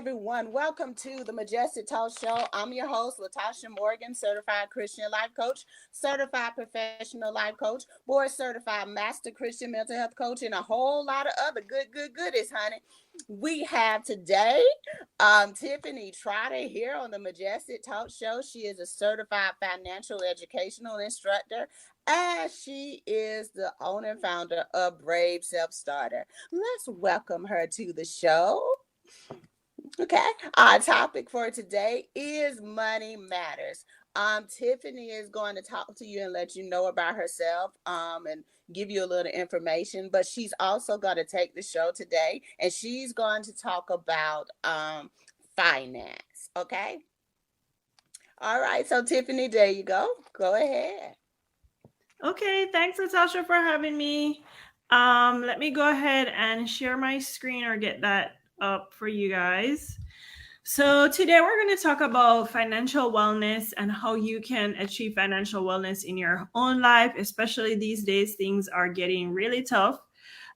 everyone. Welcome to the Majestic Talk Show. I'm your host, Latasha Morgan, certified Christian life coach, certified professional life coach, board certified master Christian mental health coach, and a whole lot of other goodies, honey. We have today Tiffany Trotter here on the Majestic Talk Show. She is a certified financial educational instructor, and she is the owner and founder of Brave Self Starter. Let's welcome her to the show. Okay, our topic for today is money matters. Tiffany is going to talk to you and let you know about herself, and give you a little information, but she's also going to take the show today and she's going to talk about finance. Okay. All right. So Tiffany, there you go. Go ahead. Okay, thanks Latasha for having me. Let me go ahead and share my screen or get that up for you guys. So today we're going to talk about financial wellness and how you can achieve financial wellness in your own life, especially these days. Things are getting really tough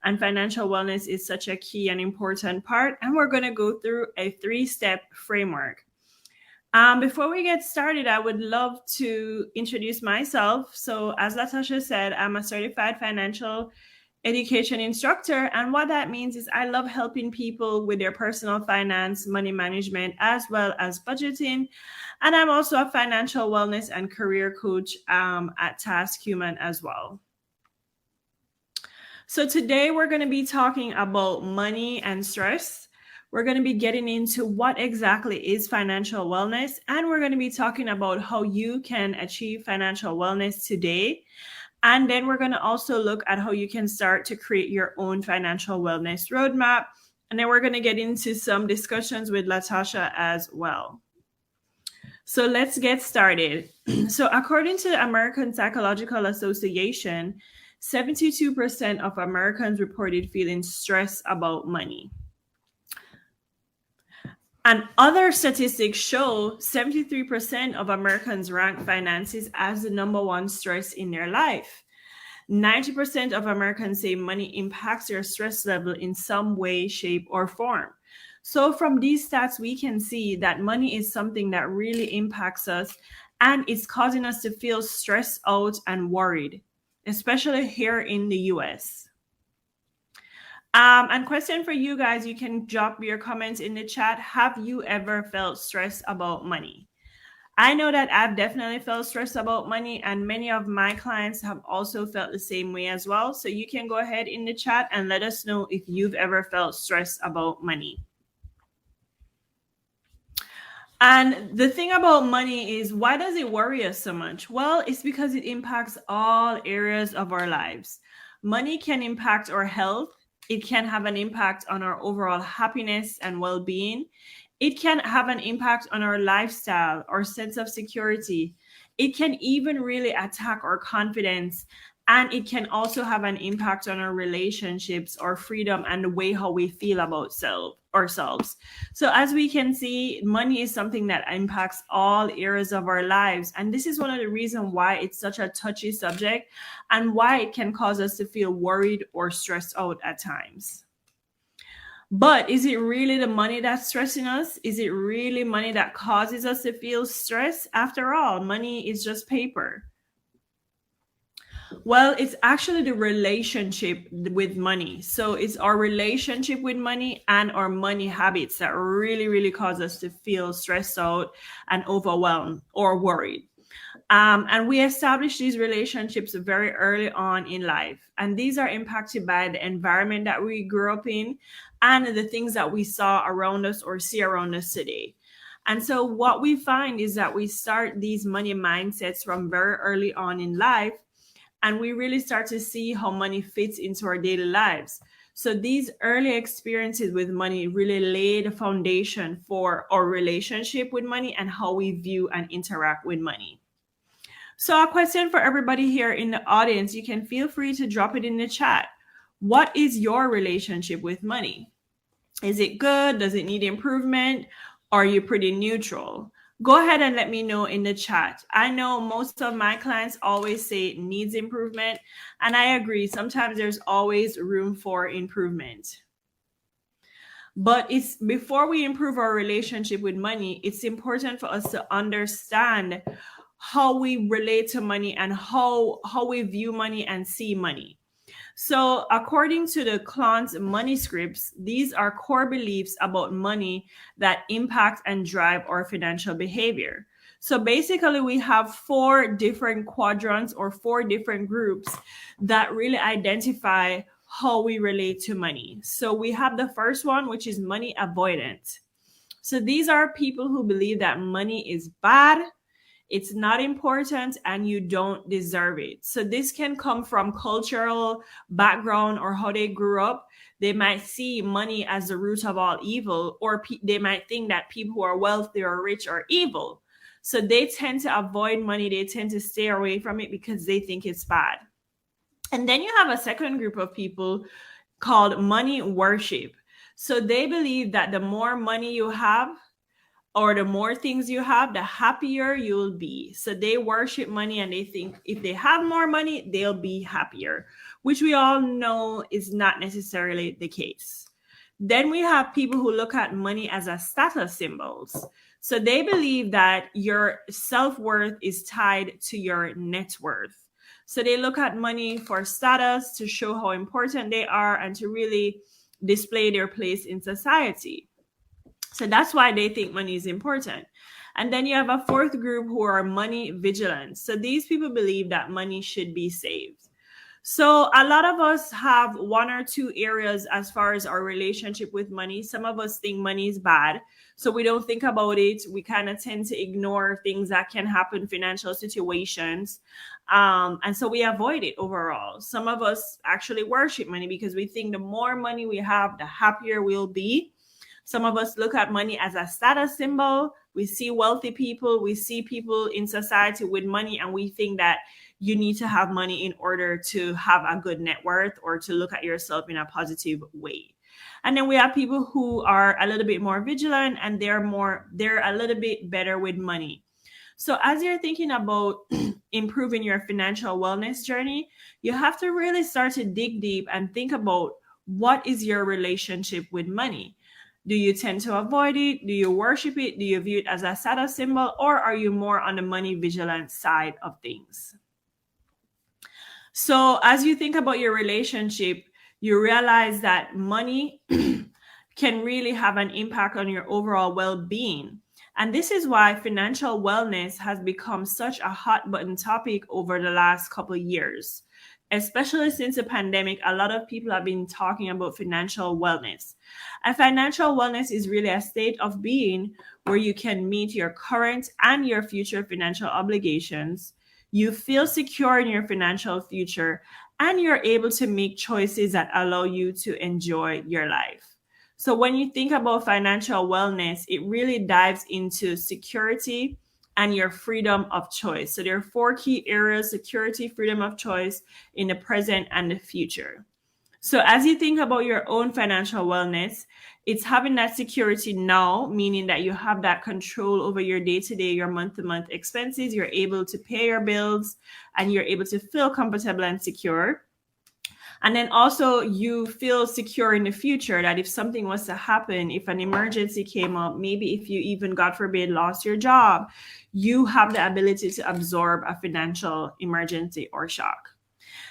and financial wellness is such a key and important part. And we're going to go through a 3-step framework. Before we get started, I would love to introduce myself. So as Latasha said, I'm a certified financial education instructor. And what that means is I love helping people with their personal finance, money management, as well as budgeting. And I'm also a financial wellness and career coach at Task Human as well. So today we're going to be talking about money and stress. We're going to be getting into what exactly is financial wellness. And we're going to be talking about how you can achieve financial wellness today. And then we're going to also look at how you can start to create your own financial wellness roadmap. And then we're going to get into some discussions with Latasha as well. So let's get started. So according to the American Psychological Association, 72% of Americans reported feeling stressed about money. And other statistics show 73% of Americans rank finances as the number one stress in their life. 90% of Americans say money impacts their stress level in some way, shape, or form. So from these stats, we can see that money is something that really impacts us and it's causing us to feel stressed out and worried, especially here in the US. And question for you guys, you can drop your comments in the chat. Have you ever felt stressed about money? I know that I've definitely felt stressed about money, and many of my clients have also felt the same way as well. So you can go ahead in the chat and let us know if you've ever felt stressed about money. And the thing about money is, why does it worry us so much? Well, it's because it impacts all areas of our lives. Money can impact our health. It can have an impact on our overall happiness and well-being. It can have an impact on our lifestyle, our sense of security. It can even really attack our confidence. And it can also have an impact on our relationships, our freedom, and the way how we feel about ourselves. So as we can see, money is something that impacts all areas of our lives. And this is one of the reasons why it's such a touchy subject and why it can cause us to feel worried or stressed out at times. But is it really the money that's stressing us? Is it really money that causes us to feel stress? After all, money is just paper. Well, it's actually the relationship with money. So it's our relationship with money and our money habits that really cause us to feel stressed out and overwhelmed or worried. And we establish these relationships very early on in life. And these are impacted by the environment that we grew up in and the things that we saw around us or see around us today. And so what we find is that we start these money mindsets from very early on in life. And we really start to see how money fits into our daily lives. So these early experiences with money really lay the foundation for our relationship with money and how we view and interact with money. So a question for everybody here in the audience, you can feel free to drop it in the chat. What is your relationship with money? Is it good? Does it need improvement? Are you pretty neutral? Go ahead and let me know in the chat. I know most of my clients always say it needs improvement, and I agree. Sometimes there's always room for improvement. But it's before we improve our relationship with money, it's important for us to understand how we relate to money and how we view money and see money. So, according to the Klantz money scripts, these are core beliefs about money that impact and drive our financial behavior. So, basically, we have four different quadrants or four different groups that really identify how we relate to money. So, we have the first one, which is money avoidant. So, these are people who believe that money is bad, it's not important, and you don't deserve it. So this can come from cultural background or how they grew up. They might see money as the root of all evil, or they might think that people who are wealthy or rich are evil. So they tend to avoid money. They tend to stay away from it because they think it's bad. And then you have a second group of people called money worship. So they believe that the more money you have, or the more things you have, the happier you'll be. So they worship money and they think if they have more money, they'll be happier, which we all know is not necessarily the case. Then we have people who look at money as a status symbols. So they believe that your self-worth is tied to your net worth. So they look at money for status, to show how important they are and to really display their place in society. So that's why they think money is important. And then you have a fourth group who are money vigilant. So these people believe that money should be saved. So a lot of us have one or two areas as far as our relationship with money. Some of us think money is bad, so we don't think about it. We kind of tend to ignore things that can happen, financial situations. And so we avoid it overall. Some of us actually worship money because we think the more money we have, the happier we'll be. Some of us look at money as a status symbol. We see wealthy people, we see people in society with money, and we think that you need to have money in order to have a good net worth or to look at yourself in a positive way. And then we have people who are a little bit more vigilant and they're a little bit better with money. So as you're thinking about improving your financial wellness journey, you have to really start to dig deep and think about what is your relationship with money. Do you tend to avoid it? Do you worship it? Do you view it as a status symbol? Or are you more on the money vigilant side of things? So as you think about your relationship, you realize that money can really have an impact on your overall well-being. And this is why financial wellness has become such a hot button topic over the last couple of years. Especially since the pandemic, a lot of people have been talking about financial wellness. And financial wellness is really a state of being where you can meet your current and your future financial obligations. You feel secure in your financial future, and you're able to make choices that allow you to enjoy your life. So when you think about financial wellness, it really dives into security and your freedom of choice. So there are four key areas: security, freedom of choice in the present and the future. So as you think about your own financial wellness, it's having that security now, meaning that you have that control over your day-to-day, your month-to-month expenses. You're able to pay your bills and you're able to feel comfortable and secure. And then also you feel secure in the future that if something was to happen, if an emergency came up, maybe if you even, God forbid, lost your job, you have the ability to absorb a financial emergency or shock.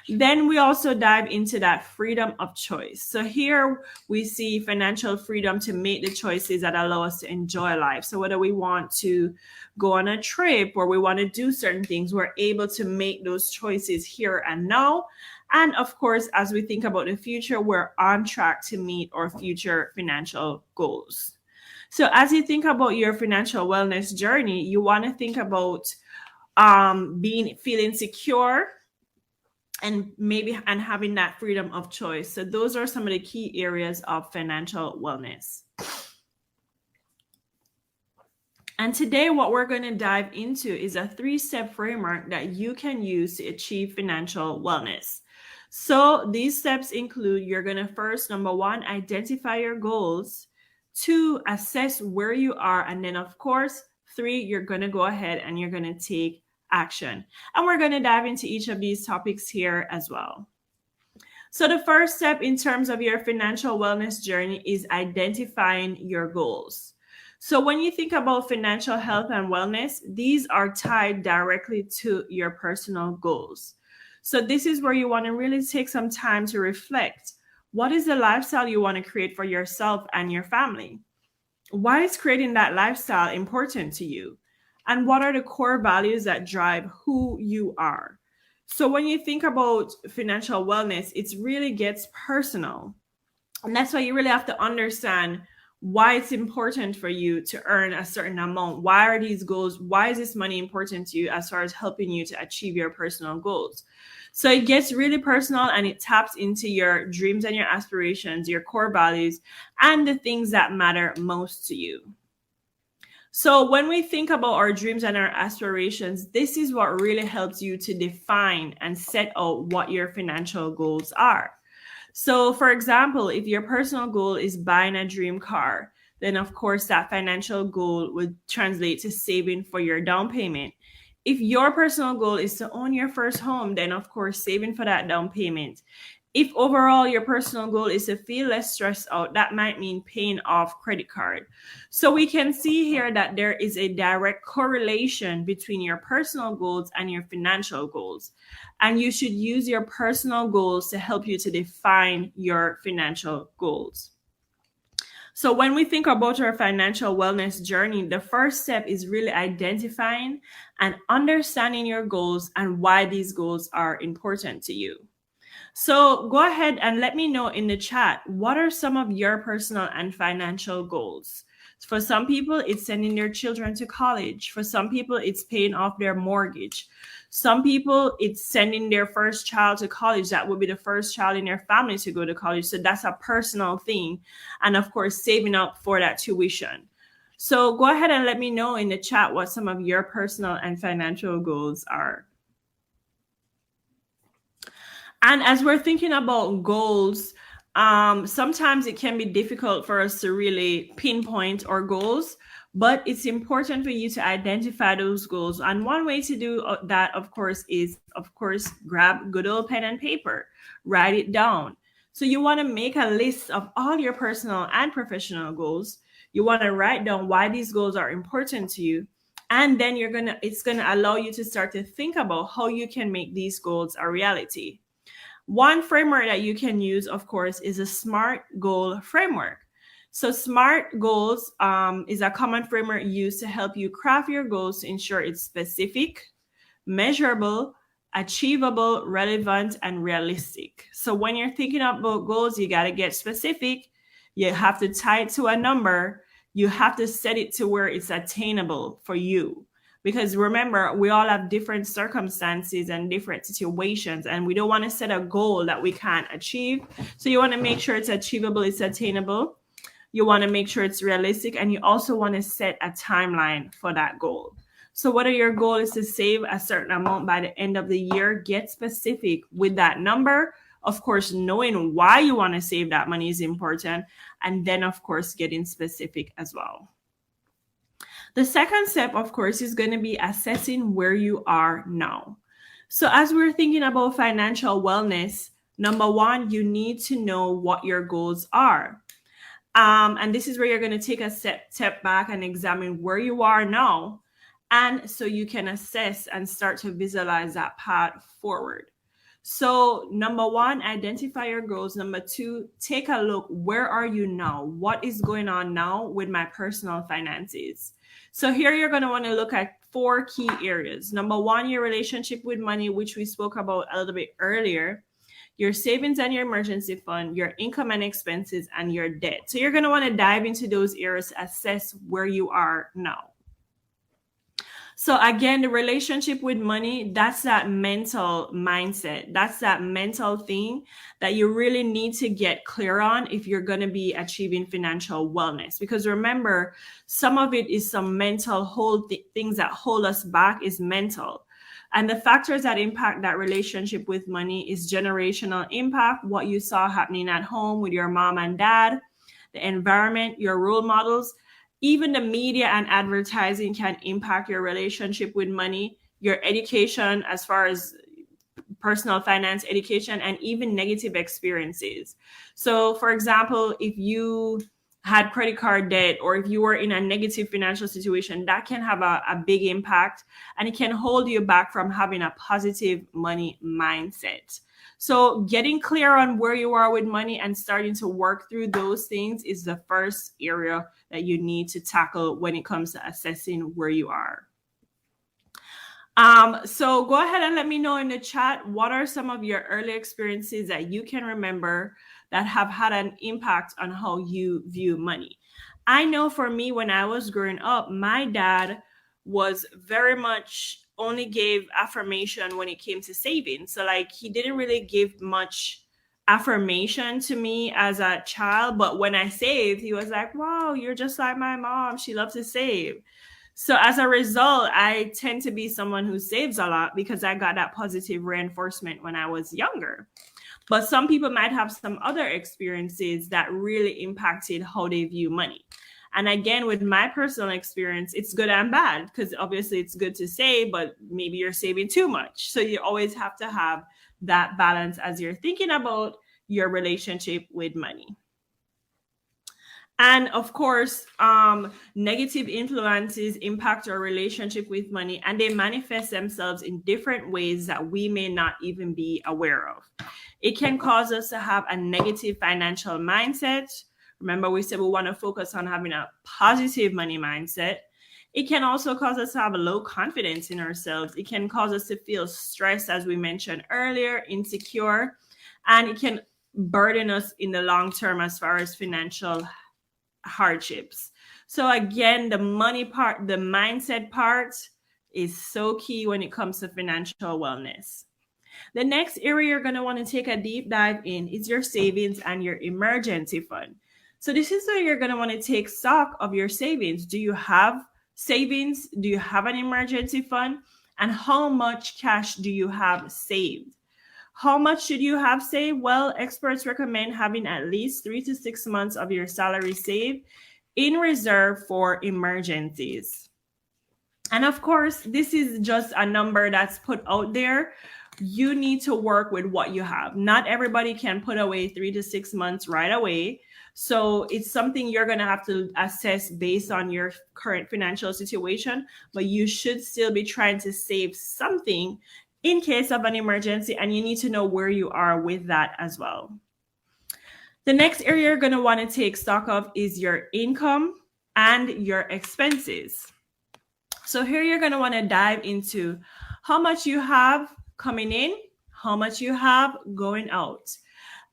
Then we also dive into that freedom of choice. So here we see financial freedom to make the choices that allow us to enjoy life. So whether we want to go on a trip or we want to do certain things, we're able to make those choices here and now. And of course, as we think about the future, we're on track to meet our future financial goals. So as you think about your financial wellness journey, you want to think about feeling secure and having that freedom of choice. So those are some of the key areas of financial wellness. And today, what we're going to dive into is a 3-step framework that you can use to achieve financial wellness. So these steps include, you're going to first, number 1, identify your goals. 2, assess where you are. And then, of course, 3, you're going to go ahead and you're going to take action. And we're going to dive into each of these topics here as well. So the first step in terms of your financial wellness journey is identifying your goals. So when you think about financial health and wellness, these are tied directly to your personal goals. So this is where you want to really take some time to reflect. What is the lifestyle you want to create for yourself and your family? Why is creating that lifestyle important to you? And what are the core values that drive who you are? So when you think about financial wellness, it really gets personal. And that's why you really have to understand why it's important for you to earn a certain amount. Why are these goals? Why is this money important to you as far as helping you to achieve your personal goals? So it gets really personal and it taps into your dreams and your aspirations, your core values, and the things that matter most to you. So when we think about our dreams and our aspirations, this is what really helps you to define and set out what your financial goals are. So for example, if your personal goal is buying a dream car, then of course that financial goal would translate to saving for your down payment. If your personal goal is to own your first home, then of course saving for that down payment. If overall your personal goal is to feel less stressed out, that might mean paying off credit card. So we can see here that there is a direct correlation between your personal goals and your financial goals. And you should use your personal goals to help you to define your financial goals. So when we think about our financial wellness journey, the first step is really identifying and understanding your goals and why these goals are important to you. So go ahead and let me know in the chat, what are some of your personal and financial goals? For some people, it's sending their children to college. For some people, it's paying off their mortgage. Some people, it's sending their first child to college. That would be the first child in their family to go to college. So that's a personal thing. And of course, saving up for that tuition. So go ahead and let me know in the chat what some of your personal and financial goals are. And as we're thinking about goals, sometimes it can be difficult for us to really pinpoint our goals, but it's important for you to identify those goals. And one way to do that, of course, is, grab good old pen and paper, write it down. So you want to make a list of all your personal and professional goals. You want to write down why these goals are important to you. And then it's going to allow you to start to think about how you can make these goals a reality. One framework that you can use, of course, is a SMART goal framework. So SMART goals is a common framework used to help you craft your goals to ensure it's specific, measurable, achievable, relevant, and realistic. So when you're thinking about goals, you got to get specific. You have to tie it to a number. You have to set it to where it's attainable for you. Because remember, we all have different circumstances and different situations, and we don't want to set a goal that we can't achieve. So you want to make sure it's achievable, it's attainable. You want to make sure it's realistic, and you also want to set a timeline for that goal. So whether your goal is to save a certain amount by the end of the year, get specific with that number. Of course, knowing why you want to save that money is important. And then, of course, getting specific as well. The second step, of course, is going to be assessing where you are now. So as we're thinking about financial wellness, number one, you need to know what your goals are. And this is where you're going to take a step back and examine where you are now. And so you can assess and start to visualize that path forward. So number one, identify your goals. Number two, take a look. Where are you now? What is going on now with my personal finances? So here you're going to want to look at 4 key areas. Number one, your relationship with money, which we spoke about a little bit earlier, your savings and your emergency fund, your income and expenses, and your debt. So you're going to want to dive into those areas to assess where you are now. So again, the relationship with money, that's that mental mindset. That's that mental thing that you really need to get clear on if you're going to be achieving financial wellness. Because remember, some of it is some mental things that hold us back is mental. And the factors that impact that relationship with money is generational impact, what you saw happening at home with your mom and dad, the environment, your role models. Even the media and advertising can impact your relationship with money, your education as far as personal finance education, and even negative experiences. So, for example, if you had credit card debt or if you were in a negative financial situation, that can have a big impact, and it can hold you back from having a positive money mindset. So getting clear on where you are with money and starting to work through those things is the first area that you need to tackle when it comes to assessing where you are. So go ahead and let me know in the chat, what are some of your early experiences that you can remember that have had an impact on how you view money? I know for me, when I was growing up, my dad was very much only gave affirmation when it came to saving. So like, he didn't really give much affirmation to me as a child, but when I saved, he was like, wow, you're just like my mom, she loves to save. So as a result, I tend to be someone who saves a lot because I got that positive reinforcement when I was younger. But some people might have some other experiences that really impacted how they view money. And again, with my personal experience, it's good and bad, because obviously it's good to save, but maybe you're saving too much. So you always have to have that balance as you're thinking about your relationship with money. And of course, negative influences impact our relationship with money, and they manifest themselves in different ways that we may not even be aware of. It can cause us to have a negative financial mindset. Remember, we said we want to focus on having a positive money mindset. It can also cause us to have a low confidence in ourselves. It can cause us to feel stressed, as we mentioned earlier, insecure, and it can burden us in the long term as far as financial hardships. So again, the money part, the mindset part is so key when it comes to financial wellness. The next area you're going to want to take a deep dive in is your savings and your emergency fund. So this is where you're going to want to take stock of your savings. Do you have savings? Do you have an emergency fund? And how much cash do you have saved? How much should you have saved? Well, experts recommend having at least 3 to 6 months of your salary saved in reserve for emergencies. And of course, this is just a number that's put out there. You need to work with what you have. Not everybody can put away 3 to 6 months right away. So it's something you're going to have to assess based on your current financial situation, but you should still be trying to save something in case of an emergency, and you need to know where you are with that as well. The next area you're going to want to take stock of is your income and your expenses. So here you're going to want to dive into how much you have coming in, how much you have going out.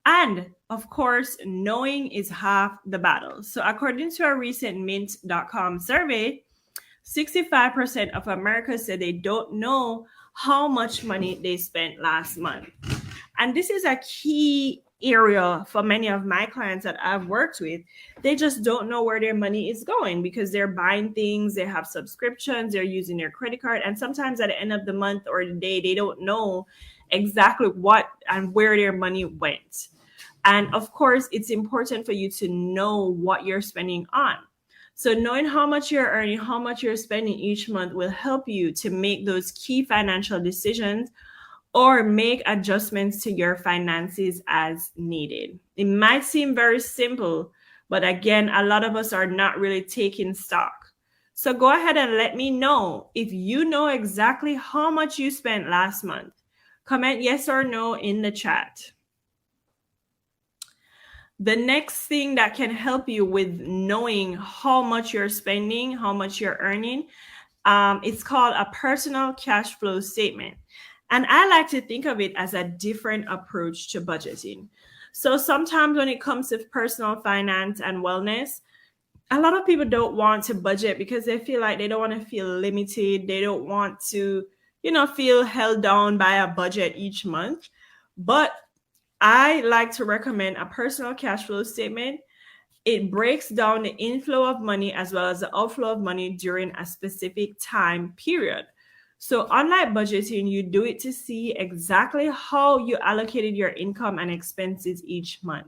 And of course, knowing is half the battle. So according to a recent mint.com survey, 65% of Americans said they don't know how much money they spent last month. And this is a key area for many of my clients that I've worked with. They just don't know where their money is going because they're buying things, they have subscriptions, they're using their credit card, and sometimes at the end of the month or the day, they don't know exactly what and where their money went. And of course, it's important for you to know what you're spending on. So knowing how much you're earning, how much you're spending each month will help you to make those key financial decisions or make adjustments to your finances as needed. It might seem very simple, but again, a lot of us are not really taking stock. So go ahead and let me know if you know exactly how much you spent last month. Comment yes or no in the chat. The next thing that can help you with knowing how much you're spending, how much you're earning, it's called a personal cash flow statement. And I like to think of it as a different approach to budgeting. So sometimes when it comes to personal finance and wellness, a lot of people don't want to budget because they feel like they don't want to feel limited. They don't want to, feel held down by a budget each month. But I like to recommend a personal cash flow statement. It breaks down the inflow of money as well as the outflow of money during a specific time period. So unlike budgeting, you do it to see exactly how you allocated your income and expenses each month.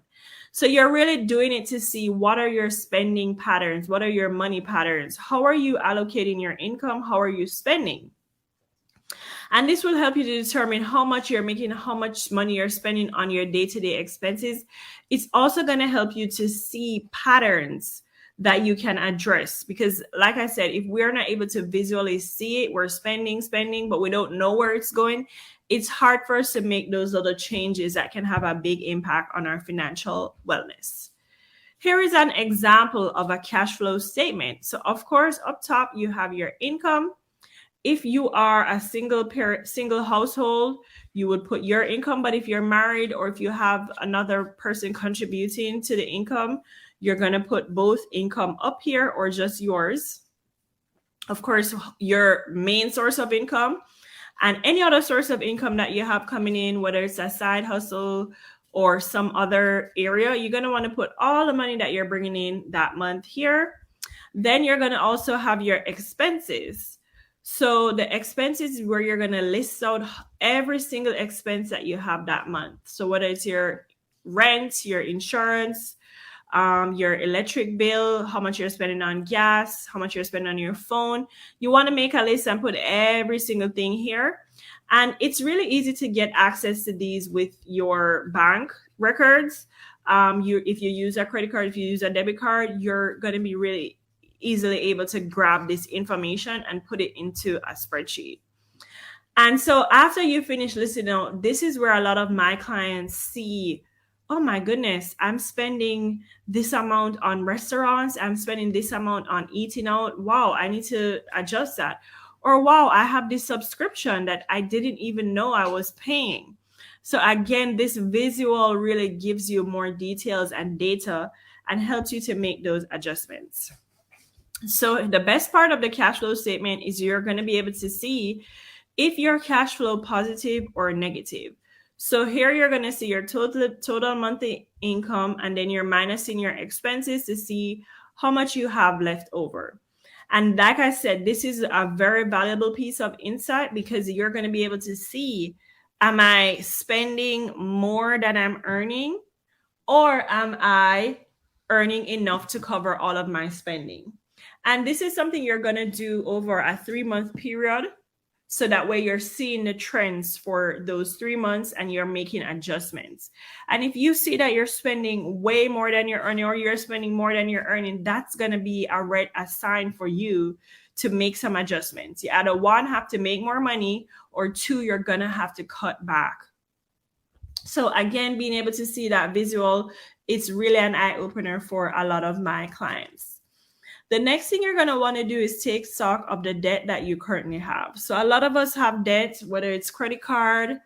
So you're really doing it to see what are your spending patterns, what are your money patterns, how are you allocating your income, how are you spending? And this will help you to determine how much you're making, how much money you're spending on your day-to-day expenses. It's also going to help you to see patterns that you can address, because like I said, if we're not able to visually see it, we're spending, but we don't know where it's going. It's hard for us to make those little changes that can have a big impact on our financial wellness. Here is an example of a cash flow statement. So of course, up top, you have your income. If you are a single household, you would put your income. But if you're married or if you have another person contributing to the income, you're going to put both income up here or just yours. Of course, your main source of income and any other source of income that you have coming in, whether it's a side hustle or some other area, you're going to want to put all the money that you're bringing in that month here. Then you're going to also have your expenses. So the expenses is where you're going to list out every single expense that you have that month. So whether it's your rent, your insurance, your electric bill, how much you're spending on gas, how much you're spending on your phone, you want to make a list and put every single thing here. And it's really easy to get access to these with your bank records. If you use a credit card, if you use a debit card, you're going to be really easily able to grab this information and put it into a spreadsheet. And so after you finish listening out, this is where a lot of my clients see, oh my goodness, I'm spending this amount on restaurants. I'm spending this amount on eating out. Wow, I need to adjust that. Or wow, I have this subscription that I didn't even know I was paying. So again, this visual really gives you more details and data and helps you to make those adjustments. So the best part of the cash flow statement is you're going to be able to see if your cash flow positive or negative. So here you're going to see your total monthly income, and then you're minusing your expenses to see how much you have left over. And like I said, this is a very valuable piece of insight because you're going to be able to see, am I spending more than I'm earning, or am I earning enough to cover all of my spending? And this is something you're going to do over a 3-month period. So that way you're seeing the trends for those 3 months and you're making adjustments. And if you see that you're spending way more than you're earning, or you're spending more than you're earning, that's going to be a sign for you to make some adjustments. You either one, have to make more money, or two, you're going to have to cut back. So again, being able to see that visual, it's really an eye opener for a lot of my clients. The next thing you're going to want to do is take stock of the debt that you currently have. So a lot of us have debt, whether it's credit card,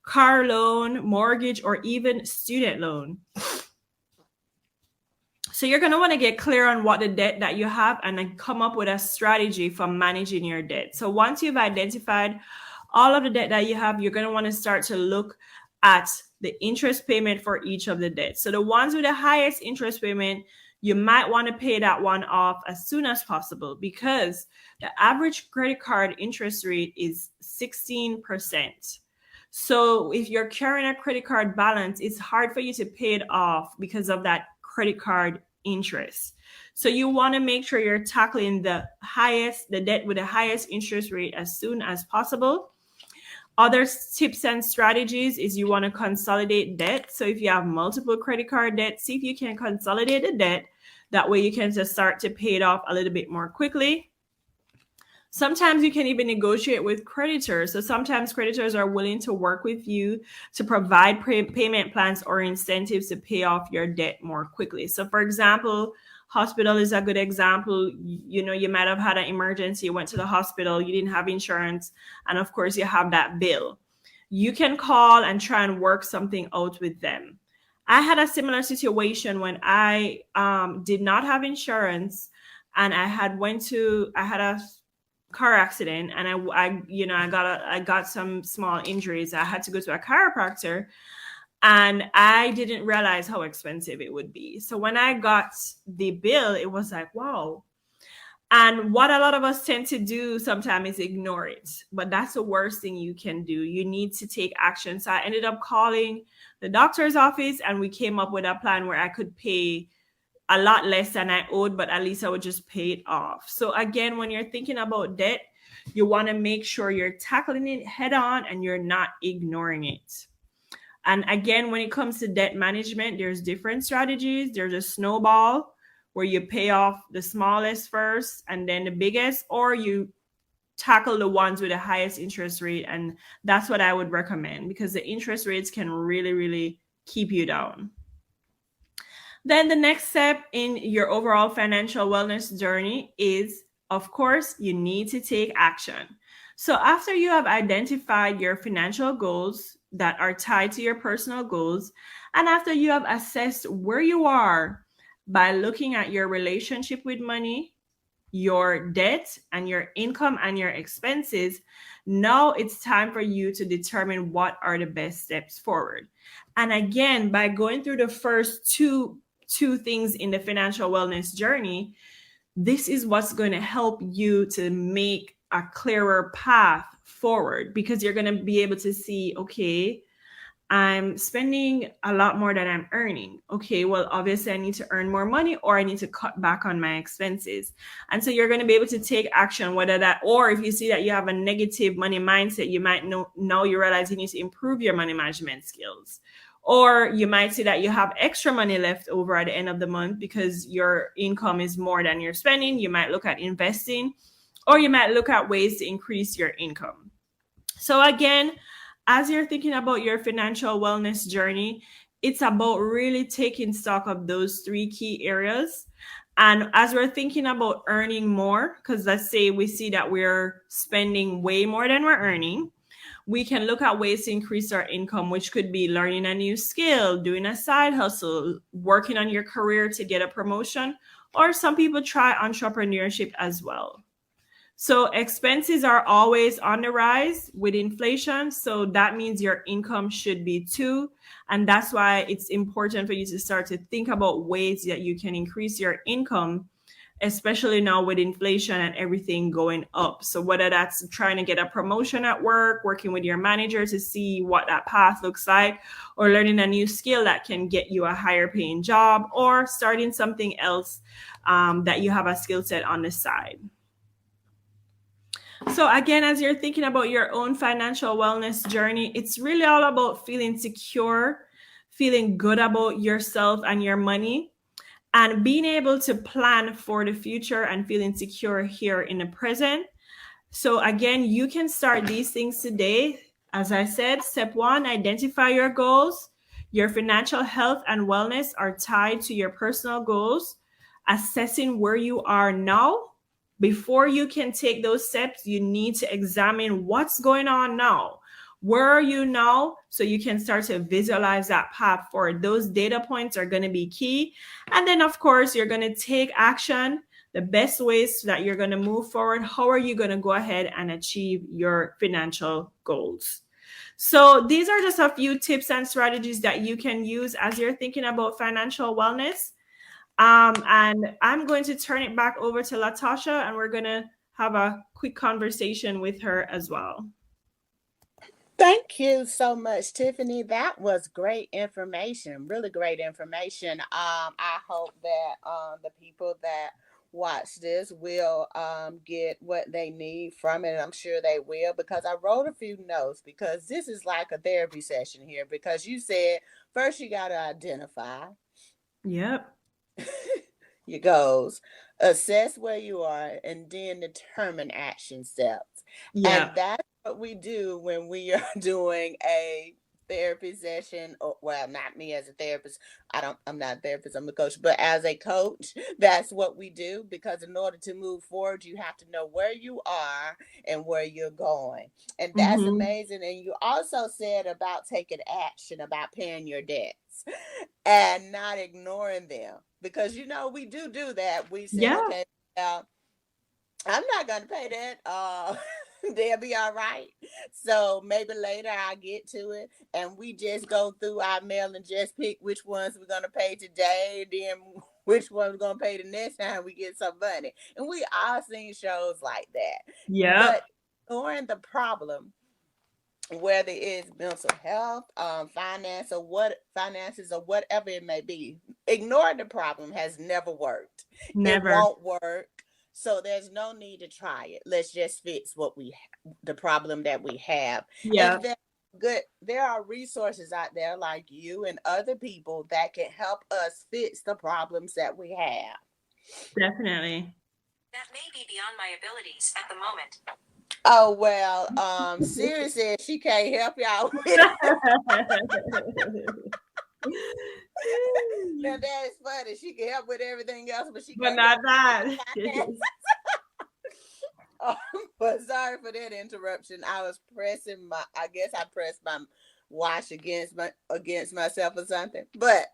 car loan, mortgage, or even student loan. So you're going to want to get clear on what the debt that you have and then come up with a strategy for managing your debt. So once you've identified all of the debt that you have, you're going to want to start to look at the interest payment for each of the debts. So the ones with the highest interest payment, you might want to pay that one off as soon as possible, because the average credit card interest rate is 16%. So if you're carrying a credit card balance, it's hard for you to pay it off because of that credit card interest. So you want to make sure you're tackling the debt with the highest interest rate as soon as possible. Other tips and strategies is you want to consolidate debt. So if you have multiple credit card debt, see if you can consolidate the debt. That way you can just start to pay it off a little bit more quickly. Sometimes you can even negotiate with creditors. So sometimes creditors are willing to work with you to provide payment plans or incentives to pay off your debt more quickly. So for example, hospital is a good example. You know, you might have had an emergency, you went to the hospital, you didn't have insurance, and of course you have that bill. You can call and try and work something out with them. I had a similar situation when I did not have insurance, and I had a car accident, and I got some small injuries. I had to go to a chiropractor, and I didn't realize how expensive it would be. So when I got the bill, it was like, wow. And what a lot of us tend to do sometimes is ignore it. But that's the worst thing you can do. You need to take action. So I ended up calling the doctor's office, and we came up with a plan where I could pay a lot less than I owed, but at least I would just pay it off. So again, when you're thinking about debt, You want to make sure you're tackling it head on and you're not ignoring it. And again, when it comes to debt management, there's different strategies. There's a snowball where you pay off the smallest first and then the biggest, or you tackle the ones with the highest interest rate. And that's what I would recommend, because the interest rates can really, really keep you down. Then the next step in your overall financial wellness journey is, of course, you need to take action. So after you have identified your financial goals that are tied to your personal goals, and after you have assessed where you are by looking at your relationship with money, your debt, and your income and your expenses, now it's time for you to determine what are the best steps forward. And again, by going through the first two things in the financial wellness journey, this is what's going to help you to make a clearer path forward, because you're going to be able to see, okay, I'm spending a lot more than I'm earning. Okay, well, obviously I need to earn more money, or I need to cut back on my expenses. And so you're going to be able to take action, whether that, or if you see that you have a negative money mindset, you might now you realize you need to improve your money management skills. Or you might see that you have extra money left over at the end of the month because your income is more than you're spending. You might look at investing, or you might look at ways to increase your income. So again, as you're thinking about your financial wellness journey, it's about really taking stock of those three key areas. And as we're thinking about earning more, because let's say we see that we're spending way more than we're earning, we can look at ways to increase our income, which could be learning a new skill, doing a side hustle, working on your career to get a promotion, or some people try entrepreneurship as well. So expenses are always on the rise with inflation. So that means your income should be too. And that's why it's important for you to start to think about ways that you can increase your income, especially now with inflation and everything going up. So whether that's trying to get a promotion at work, working with your manager to see what that path looks like, or learning a new skill that can get you a higher paying job, or starting something else that you have a skill set on the side. So again, as you're thinking about your own financial wellness journey, it's really all about feeling secure, feeling good about yourself and your money, and being able to plan for the future and feeling secure here in the present. So again, you can start these things today. As I said, step one, identify your goals. Your financial health and wellness are tied to your personal goals. Assessing where you are now. Before you can take those steps, you need to examine what's going on now. Where are you now? So you can start to visualize that path forward. Those data points are going to be key. And then, of course, you're going to take action. The best ways that you're going to move forward. How are you going to go ahead and achieve your financial goals? So these are just a few tips and strategies that you can use as you're thinking about financial wellness. And I'm going to turn it back over to Latasha, and we're going to have a quick conversation with her as well. Thank you so much, Tiffany. That was great information, really great information. I hope that the people that watch this will get what they need from it. I'm sure they will, because I wrote a few notes, because this is like a therapy session here, because you said first you got to identify. Yep. Your goals, assess where you are, and then determine action steps. Yeah. And that's what we do when we are doing a therapy session. Or, well, not me as a therapist. I'm not a therapist, I'm a coach. But as a coach, that's what we do, because in order to move forward, you have to know where you are and where you're going. And that's amazing. And you also said about taking action, about paying your debts and not ignoring them, because we do that. We say, okay, I'm not gonna pay that. They'll be all right. So maybe later I'll get to it, and we just go through our mail and just pick which ones we're gonna pay today, then which one we're gonna pay the next time we get some money. And we all seen shows like that. Yeah. But ignoring the problem, whether it's mental health, finances, or whatever it may be, ignoring the problem has never worked. Never. It won't work. So there's no need to try it. Let's just fix the problem that we have. Yeah, And there are resources out there like you and other people that can help us fix the problems that we have. definitely. That may be beyond my abilities at the moment. Oh well, Siri said she can't help y'all with it. Now that is funny. She can help with everything else, but she But can't not help that. with finances. But sorry for that interruption. I guess I pressed my watch against myself or something. But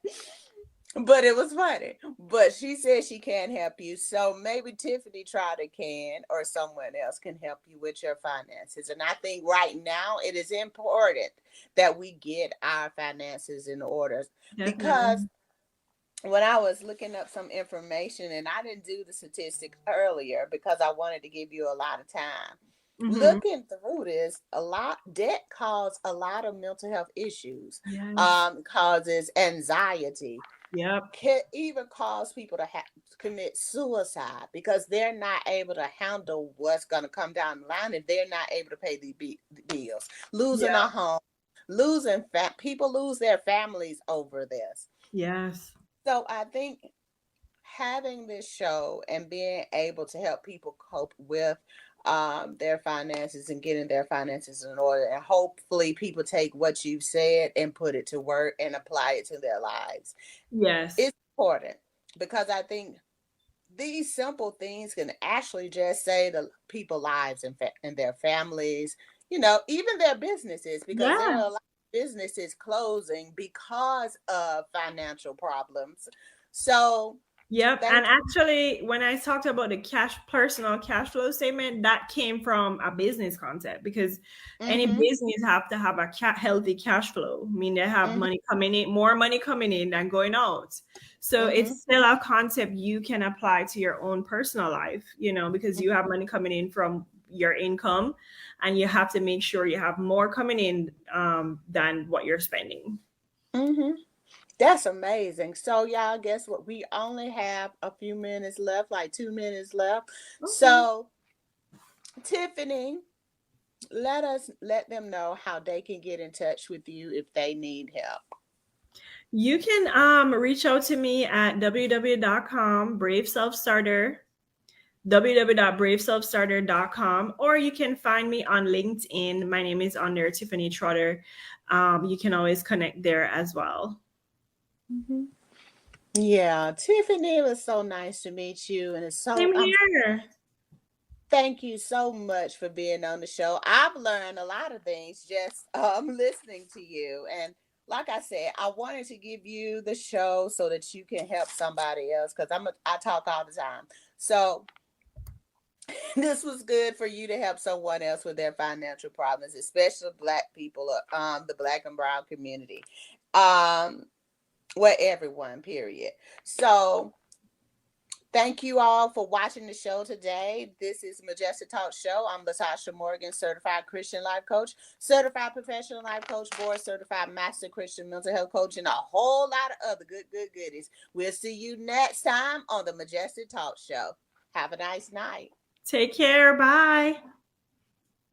it was funny. But she said she can't help you. So maybe Tiffany Trotter can, or someone else can help you with your finances. And I think right now it is important that we get our finances in order. Definitely. Because when I was looking up some information, and I didn't do the statistics earlier because I wanted to give you a lot of time. Mhm. Looking through this, debt causes a lot of mental health issues. Yes. Causes anxiety. Yep. Can even cause people to commit suicide because they're not able to handle what's going to come down the line if they're not able to pay the bills. Losing a home, people lose their families over this. Yes. So I think having this show and being able to help people cope with their finances and getting their finances in order, and hopefully people take what you've said and put it to work and apply it to their lives. Yes. It's important because I think these simple things can actually just save the people lives and their families, even their businesses, because there are a lot of businesses closing because of financial problems. So yep. And actually, when I talked about the personal cash flow statement, that came from a business concept, because any business have to have a healthy cash flow. I mean, they have money coming in, more money coming in than going out. So it's still a concept you can apply to your own personal life, because you have money coming in from your income, and you have to make sure you have more coming in than what you're spending. That's amazing. So y'all, guess what? We only have a few minutes left, like 2 minutes left. Okay. So Tiffany, let them know how they can get in touch with you if they need help. You can reach out to me at www.com, Brave Self Starter, www.braveselfstarter.com, or you can find me on LinkedIn. My name is on there, Tiffany Trotter. You can always connect there as well. Yeah, Tiffany, it was so nice to meet you, and it's so Same here. Thank you so much for being on the show. I've learned a lot of things just listening to you. And like I said, I wanted to give you the show so that you can help somebody else, because I talk all the time. So this was good for you to help someone else with their financial problems, especially Black people, the Black and Brown community, everyone, period. So thank you all for watching the show today. This is Majestic Talk Show. I'm Latasha Morgan, certified Christian life coach, certified professional life coach, board certified master Christian mental health coach, and a whole lot of other goodies. We'll see you next time on the Majestic Talk Show. Have a nice night. Take care. Bye.